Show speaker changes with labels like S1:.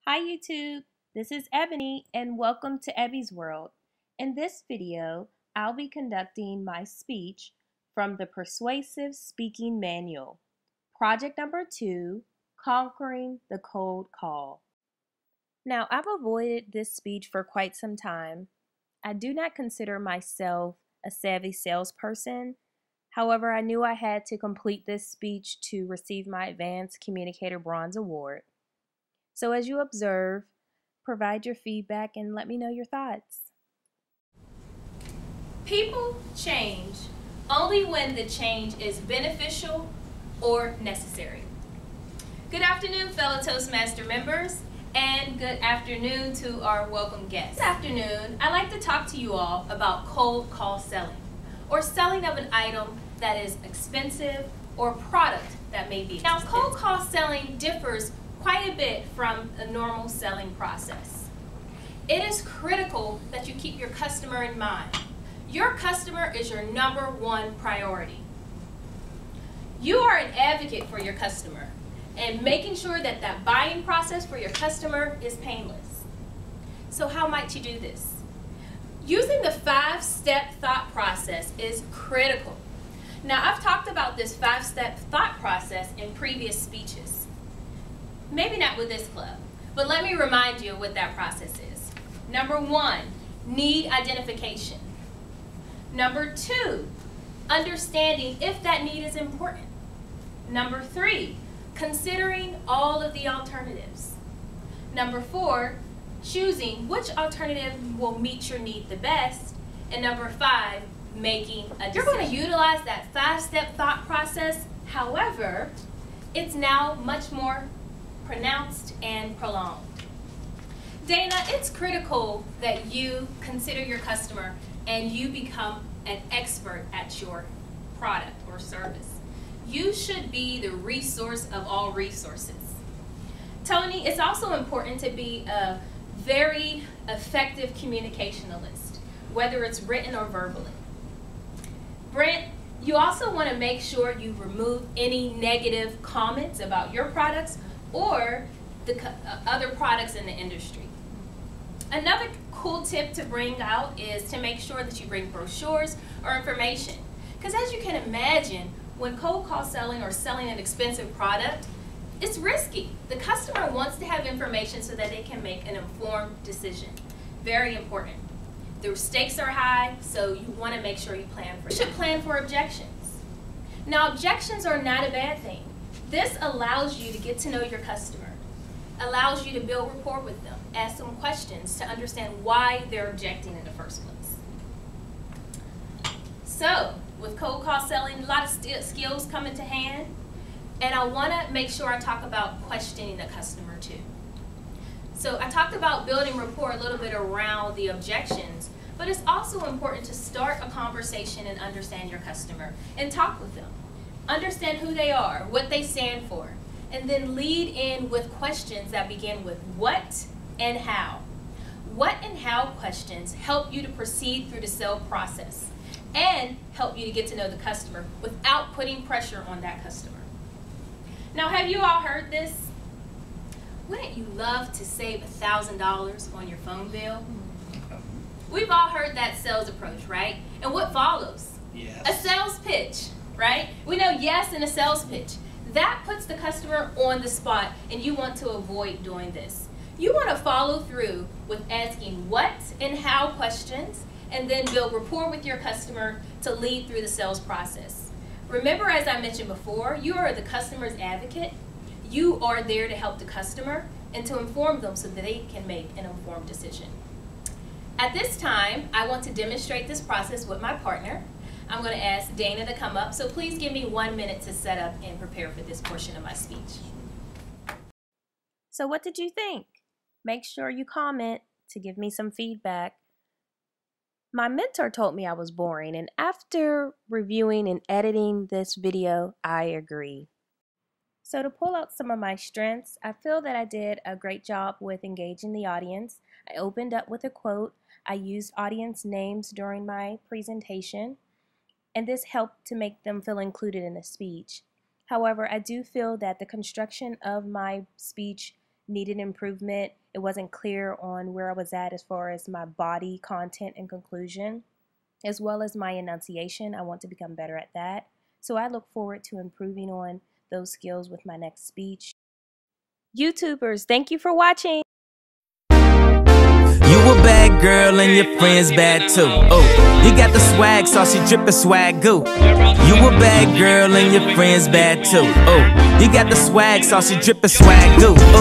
S1: Hi YouTube, this is Ebony and welcome to Ebby's World. In this video, I'll be conducting my speech from the Persuasive Speaking Manual, project number 2, Conquering the Cold Call. Now, I've avoided this speech for quite some time. I do not consider myself a savvy salesperson. However, I knew I had to complete this speech to receive my Advanced Communicator Bronze Award. So as you observe, provide your feedback and let me know your thoughts.
S2: People change only when the change is beneficial or necessary. Good afternoon, fellow Toastmaster members, and good afternoon to our welcome guests. This afternoon, I'd like to talk to you all about cold call selling, or selling of an item that is expensive or product that may be expensive. Now, cold call selling differs quite a bit from a normal selling process. It is critical that you keep your customer in mind. Your customer is your #1 priority. You are an advocate for your customer and making sure that that buying process for your customer is painless. So how might you do this? Using the 5-step thought process is critical. Now, I've talked about this 5-step thought process in previous speeches. Maybe not with this club, but let me remind you of what that process is. Number 1, need identification. Number 2, understanding if that need is important. Number 3, considering all of the alternatives. Number 4, choosing which alternative will meet your need the best. And number 5, making a decision. You're going to utilize that 5-step thought process. However, it's now much more pronounced and prolonged. Dana, it's critical that you consider your customer and you become an expert at your product or service. You should be the resource of all resources. Tony, it's also important to be a very effective communicationalist, whether it's written or verbally. Brent, you also want to make sure you remove any negative comments about your products or the other products in the industry. Another cool tip to bring out is to make sure that you bring brochures or information. Because as you can imagine, when cold call selling or selling an expensive product, it's risky. The customer wants to have information so that they can make an informed decision. Very important. The stakes are high, so you want to make sure you plan for it. You should plan for objections. Now, objections are not a bad thing. This allows you to get to know your customer, allows you to build rapport with them, ask them questions to understand why they're objecting in the first place. So, with cold call selling, a lot of skills come into hand, and I want to make sure I talk about questioning the customer too. So I talked about building rapport a little bit around the objections, but it's also important to start a conversation and understand your customer and talk with them. Understand who they are, what they stand for, and then lead in with questions that begin with what and how. What and how questions help you to proceed through the sale process and help you to get to know the customer without putting pressure on that customer. Now, have you all heard this? Wouldn't you love to save $1,000 on your phone bill? We've all heard that sales approach, right? And what follows?
S3: Yes.
S2: A sales pitch, right? We know yes in a sales pitch. That puts the customer on the spot, and you want to avoid doing this. You want to follow through with asking what and how questions, and then build rapport with your customer to lead through the sales process. Remember, as I mentioned before, you are the customer's advocate. You are there to help the customer and to inform them so that they can make an informed decision. At this time, I want to demonstrate this process with my partner. I'm going to ask Dana to come up, so please give me 1 minute to set up and prepare for this portion of my speech.
S1: So what did you think? Make sure you comment to give me some feedback. My mentor told me I was boring, and after reviewing and editing this video, I agree. So to pull out some of my strengths, I feel that I did a great job with engaging the audience. I opened up with a quote. I used audience names during my presentation, and this helped to make them feel included in the speech. However, I do feel that the construction of my speech needed improvement. It wasn't clear on where I was at as far as my body content and conclusion, as well as my enunciation. I want to become better at that. So I look forward to improving on those skills with my next speech. YouTubers, thank you for watching.
S3: You a bad girl and your friends bad too. Oh, you got the swag, saucy drippin' swag goo. You a bad girl and your friends bad too. Oh, you got the swag, saucy drippin' swag goo. Oh.